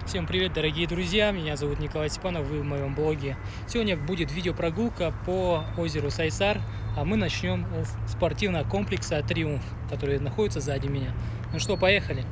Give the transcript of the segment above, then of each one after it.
Всем привет, дорогие друзья, меня зовут Николай Степанов, вы в моем блоге. Сегодня будет видеопрогулка по озеру Сайсар, а мы начнем с спортивного комплекса Триумф, который находится сзади меня. Ну что, поехали!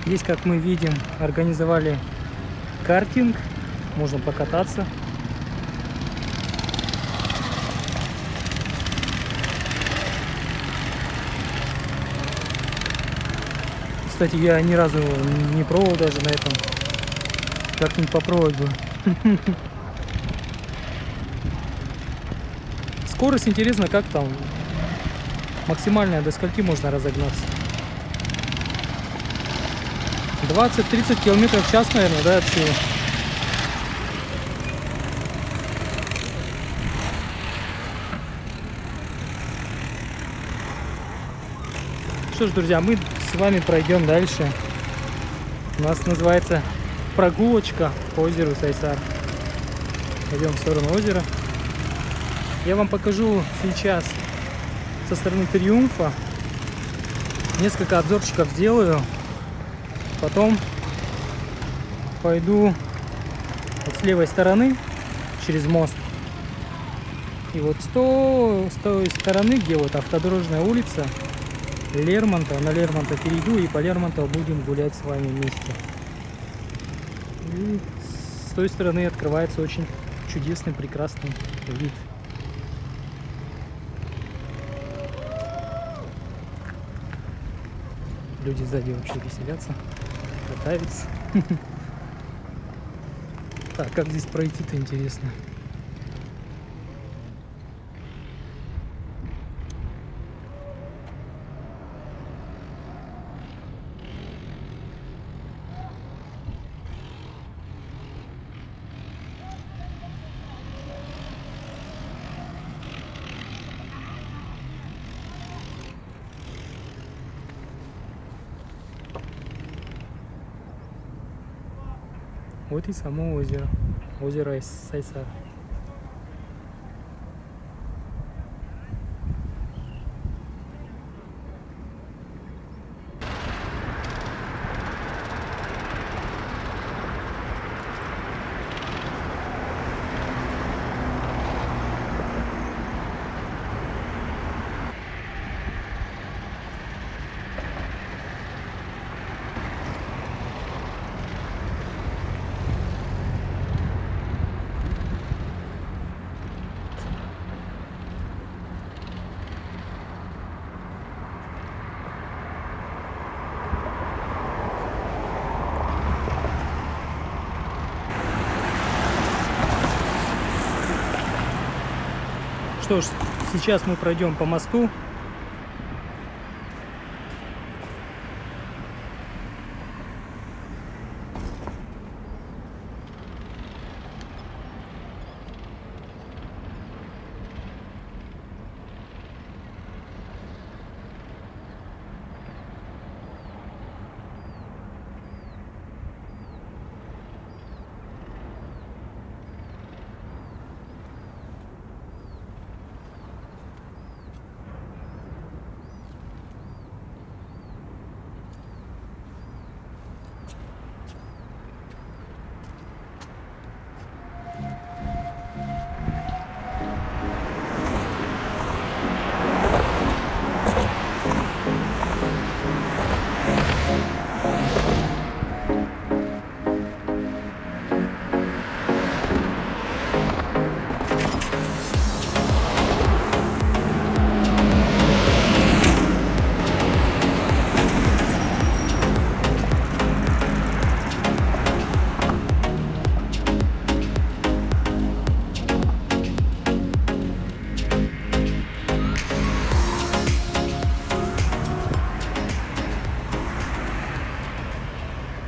Здесь, как мы видим, организовали картинг, можно покататься. Кстати, я ни разу не пробовал даже на этом. Как-нибудь попробовать бы. Скорость интересно, как там максимальная, до скольки можно разогнаться. 20-30 километров в час, наверное, да, от силы. Что ж, друзья, мы с вами пройдем дальше. У нас называется прогулочка по озеру Сайсар. Пойдем в сторону озера. Я вам покажу сейчас со стороны Триумфа. Несколько обзорчиков сделаю. Потом пойду вот с левой стороны через мост. И вот с той стороны, где вот автодорожная улица Лермонтова, на Лермонтова перейду и по Лермонтову будем гулять с вами вместе. И с той стороны открывается очень чудесный, прекрасный вид. Люди сзади вообще веселятся, катаются. Так, как здесь пройти-то, интересно. Вот и само озеро. Озеро Сайсар. Что ж, сейчас мы пройдем по мосту.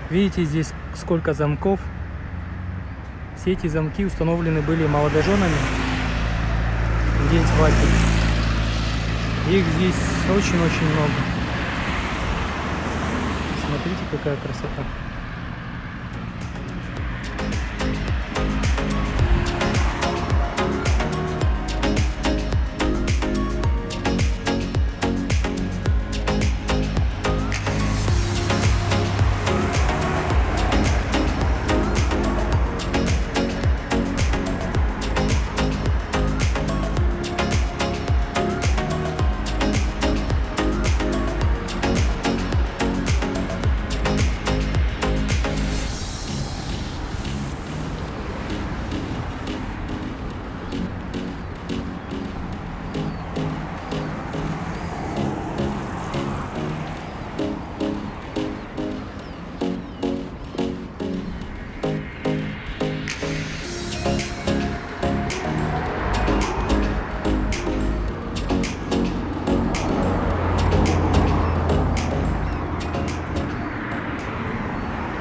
Видите, здесь сколько замков. Все эти замки установлены были молодоженами в день свадьбы. Их здесь очень-очень много. Смотрите, какая красота.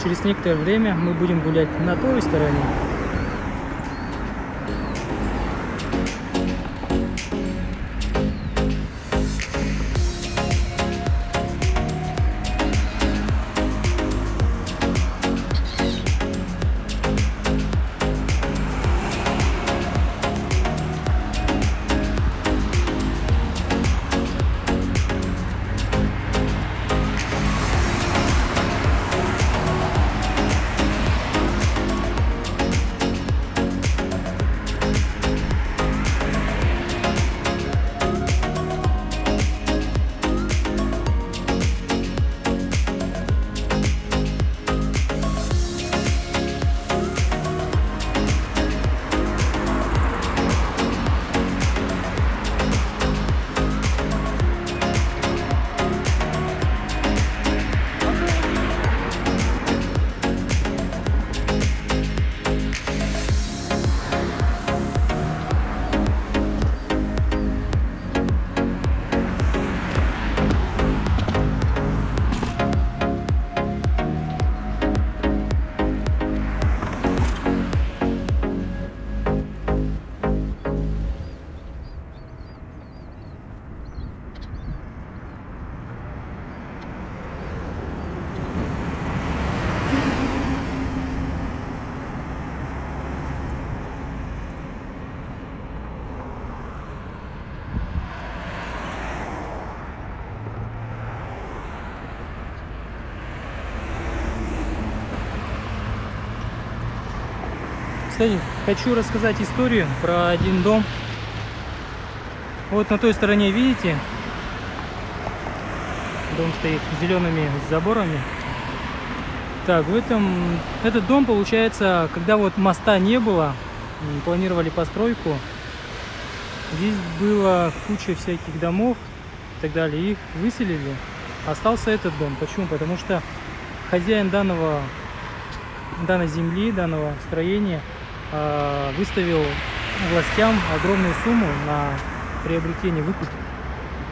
Через некоторое время мы будем гулять на той стороне. Кстати, хочу рассказать историю про один дом. Вот на той стороне, видите, дом стоит с зелеными заборами. Так, этот дом, получается, когда вот моста не было, планировали постройку, здесь было куча всяких домов и так далее, их выселили. Остался этот дом. Почему? Потому что хозяин данной земли, данного строения выставил властям огромную сумму на приобретение, выкуп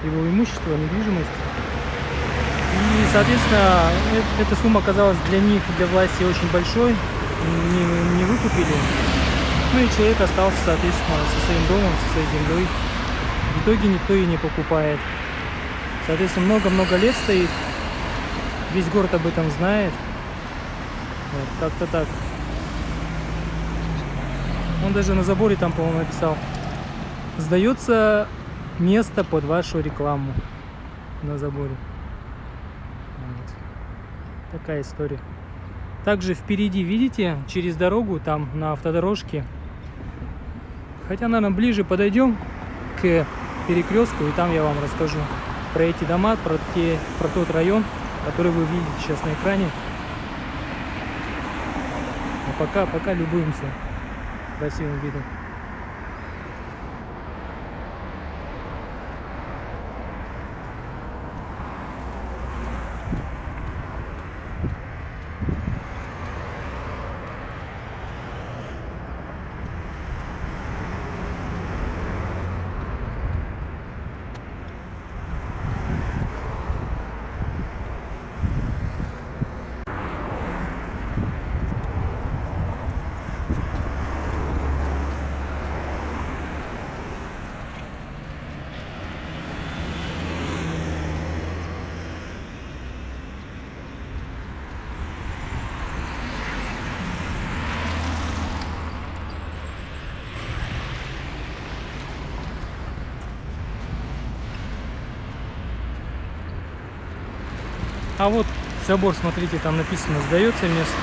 его имущества, недвижимости. И, соответственно, эта сумма оказалась для них, для власти очень большой, не выкупили. Ну и человек остался, соответственно, со своим домом, со своей землей. В итоге никто и не покупает. Соответственно, много-много лет стоит. Весь город об этом знает. Вот, как-то так. Он даже на заборе там, по-моему, написал: сдается место под вашу рекламу. На заборе. Вот. Такая история. Также впереди, видите, через дорогу, там на автодорожке. Хотя, наверное, ближе подойдем к перекрестку, и там я вам расскажу про эти дома, про тот район, который вы видите сейчас на экране. А пока любуемся красивым видом. А вот забор, смотрите, там написано, сдается место.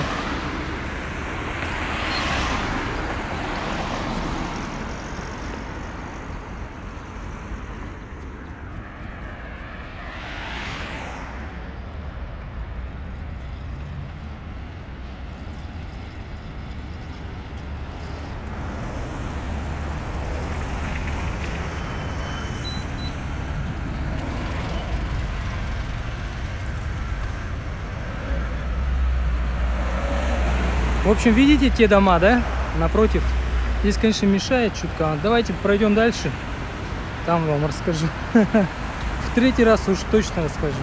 В общем, видите те дома, да? Напротив. Здесь, конечно, мешает чутка. Давайте пройдем дальше. Там вам расскажу. В третий раз уж точно расскажу.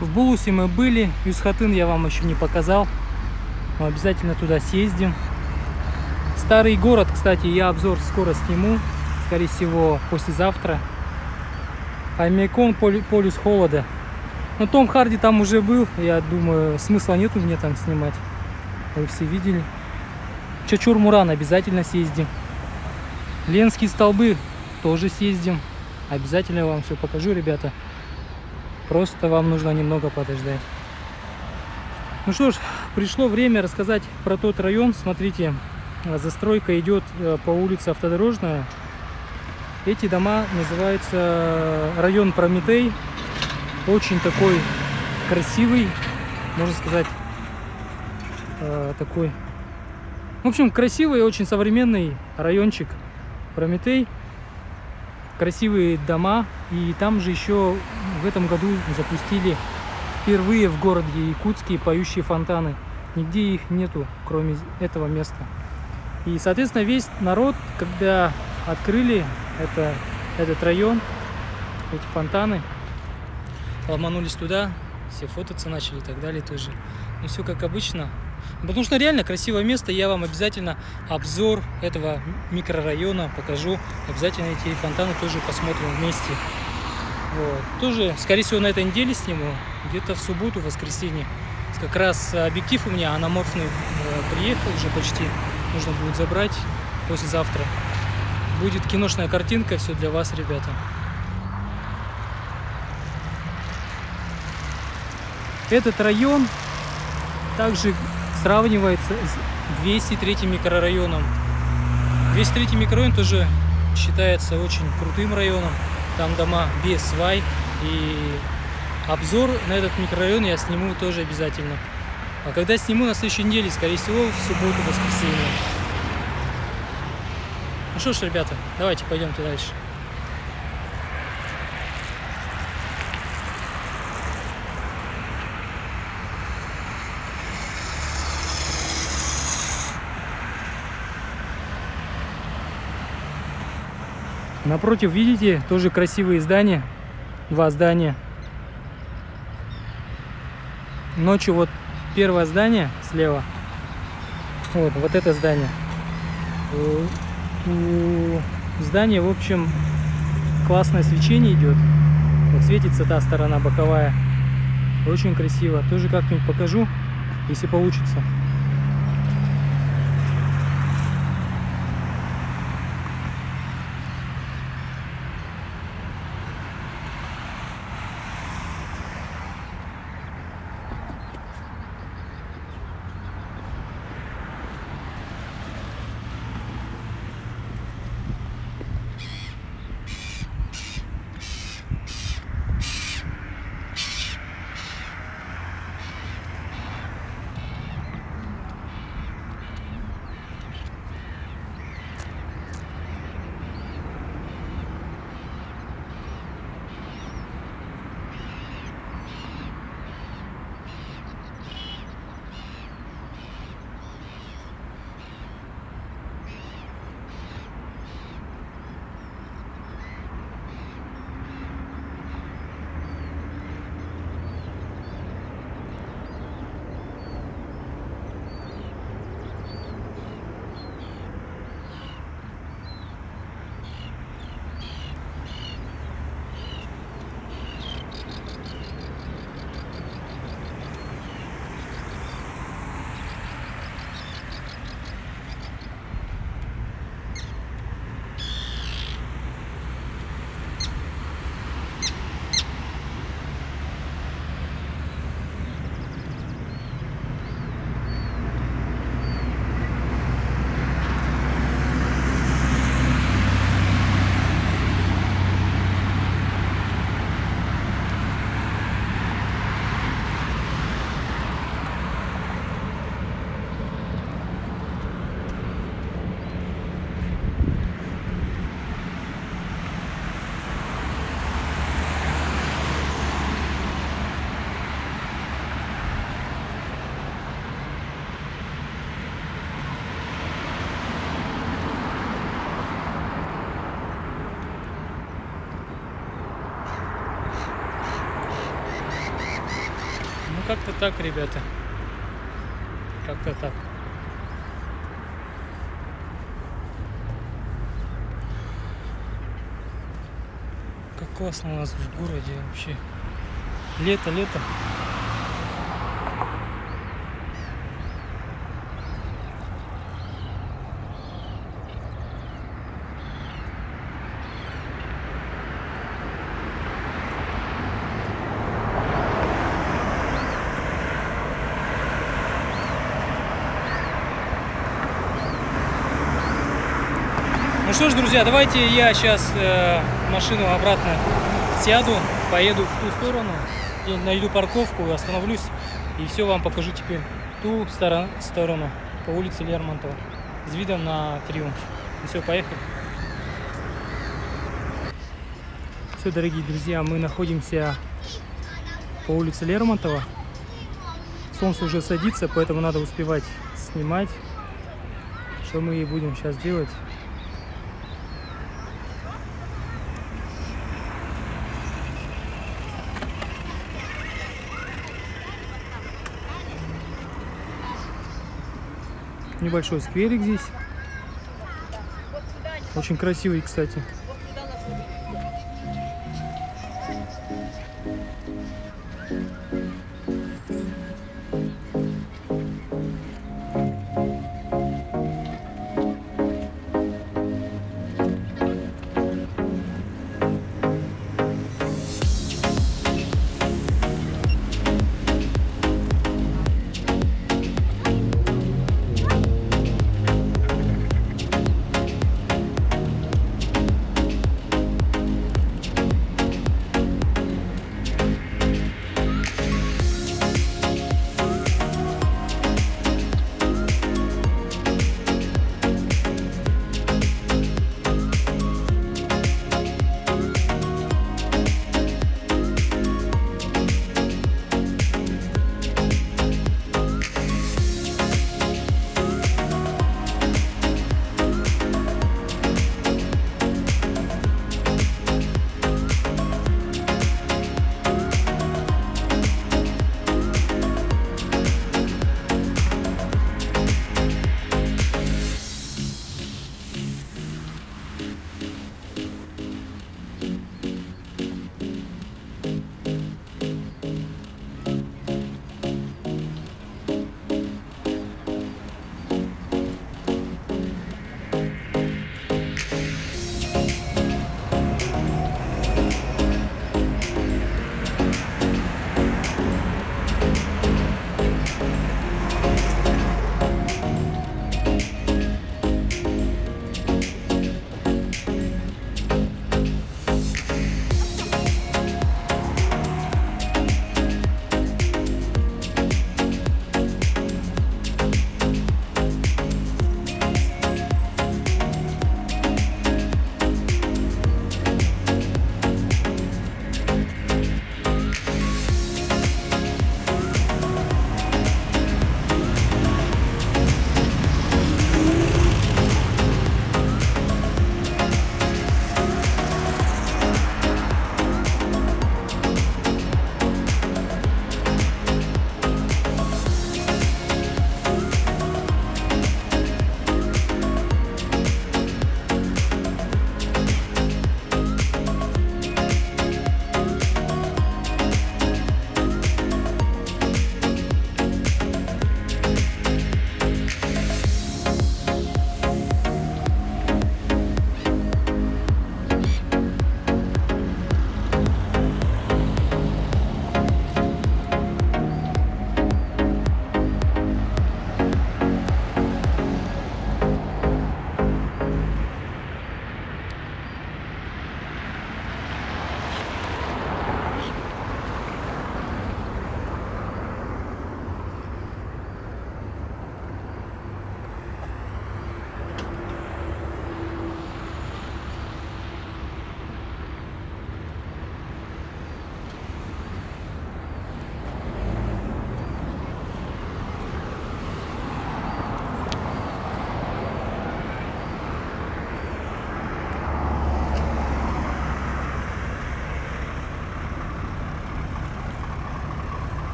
В Булусе мы были, Юсхатын я вам еще не показал, но обязательно туда съездим. Старый город, кстати, я обзор скоро сниму, скорее всего послезавтра. Аймекон, полюс холода. Но Том Харди там уже был, я думаю, смысла нету мне там снимать. Вы все видели. Чочур-Муран обязательно съездим. Ленские столбы тоже съездим. Обязательно вам все покажу, ребята. Просто вам нужно немного подождать. Ну что ж, пришло время рассказать про тот район. Смотрите, застройка идет по улице Автодорожная. Эти дома называются район Прометей. Очень такой красивый, можно сказать, такой. В общем, красивый и очень современный райончик Прометей. Красивые дома. И там же еще в этом году запустили впервые в городе Якутске поющие фонтаны. Нигде их нету, кроме этого места. И, соответственно, весь народ, когда открыли этот район, эти фонтаны, ломанулись туда, все фототься начали и так далее тоже. Ну, все как обычно. Потому что реально красивое место. Я вам обязательно обзор этого микрорайона покажу. Обязательно эти фонтаны тоже посмотрим вместе. Вот. Тоже, скорее всего, на этой неделе сниму. Где-то в субботу, в воскресенье. Как раз объектив у меня анаморфный приехал уже почти. Нужно будет забрать послезавтра. Будет киношная картинка. Все для вас, ребята. Этот район также сравнивается с 203 микрорайоном. 203 микрорайон тоже считается очень крутым районом. Там дома без свай. И обзор на этот микрорайон я сниму тоже обязательно. А когда сниму на следующей неделе, скорее всего, в субботу, воскресенье. Ну что ж, ребята, давайте пойдемте дальше. Напротив, видите, тоже красивые здания. Два здания. Ночью вот первое здание слева. Вот это здание. У здания, в общем, классное свечение идет. Вот светится та сторона боковая. Очень красиво. Тоже как-нибудь покажу, если получится. Как-то так, ребята. Как-то так. Как классно у нас в городе вообще. Лето. Ну что ж, друзья, давайте я сейчас машину обратно сяду, поеду в ту сторону, и найду парковку, остановлюсь и все вам покажу теперь ту сторону по улице Лермонтова с видом на Триумф. Ну все, поехали. Все, дорогие друзья, мы находимся по улице Лермонтова. Солнце уже садится, поэтому надо успевать снимать. Что мы и будем сейчас делать. Небольшой скверик здесь. Очень красивый, кстати.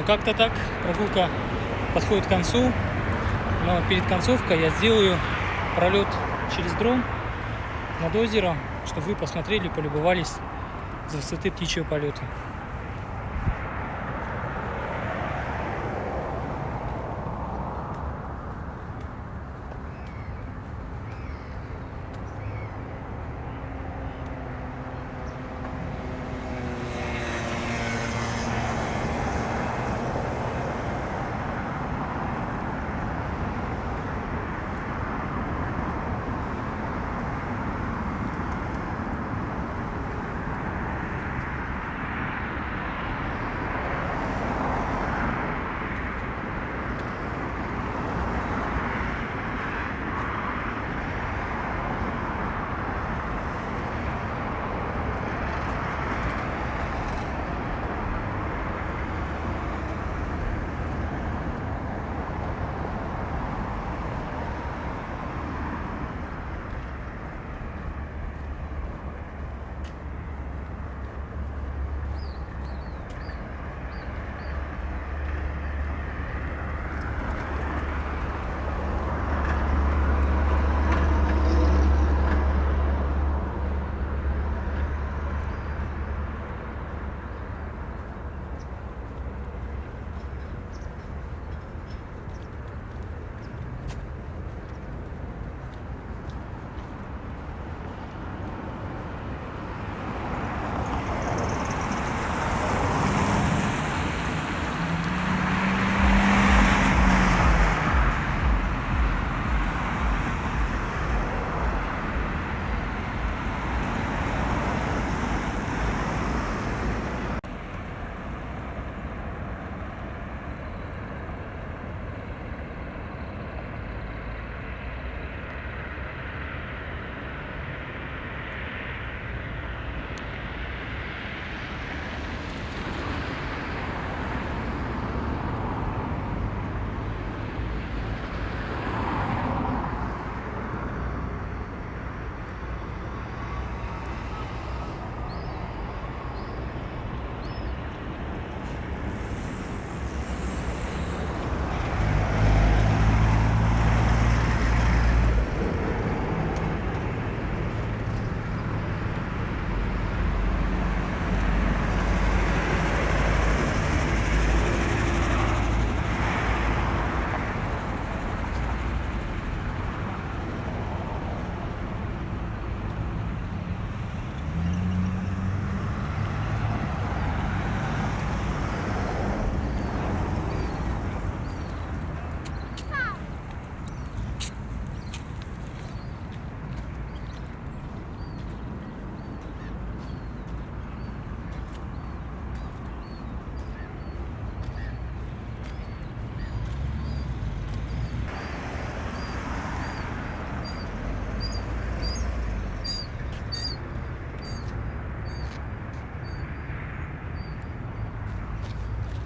Ну как-то так, прогулка подходит к концу, но перед концовкой я сделаю пролет через дрон над озером, чтобы вы посмотрели, полюбовались с высоты птичьего полета.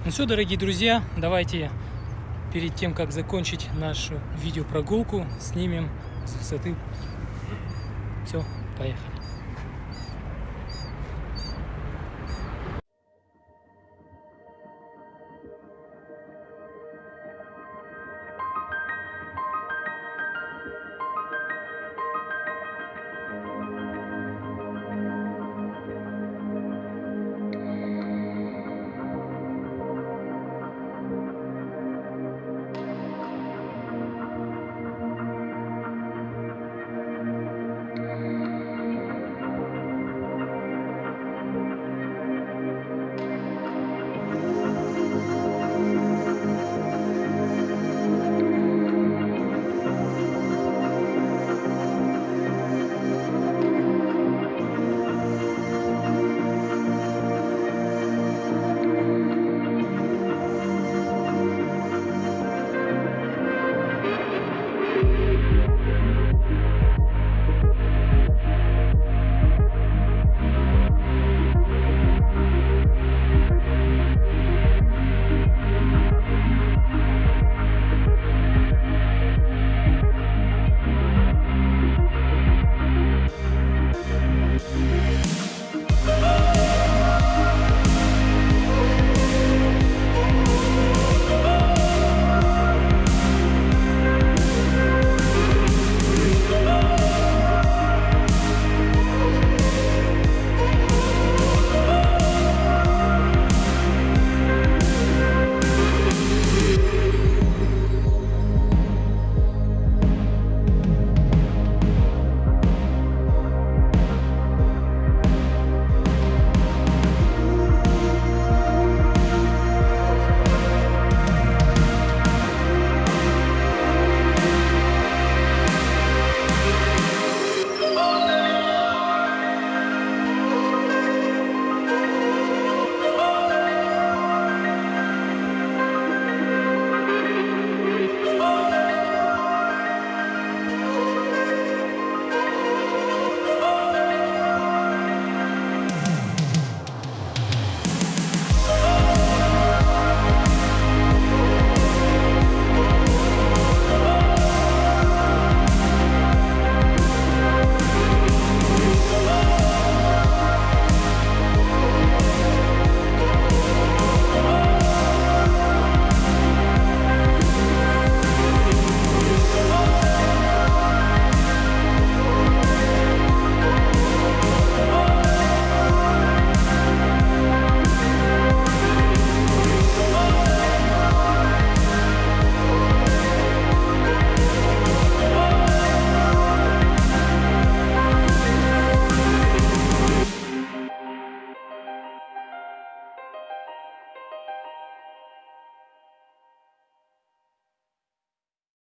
Ну все, дорогие друзья, давайте перед тем, как закончить нашу видеопрогулку, снимем с высоты. Все, поехали.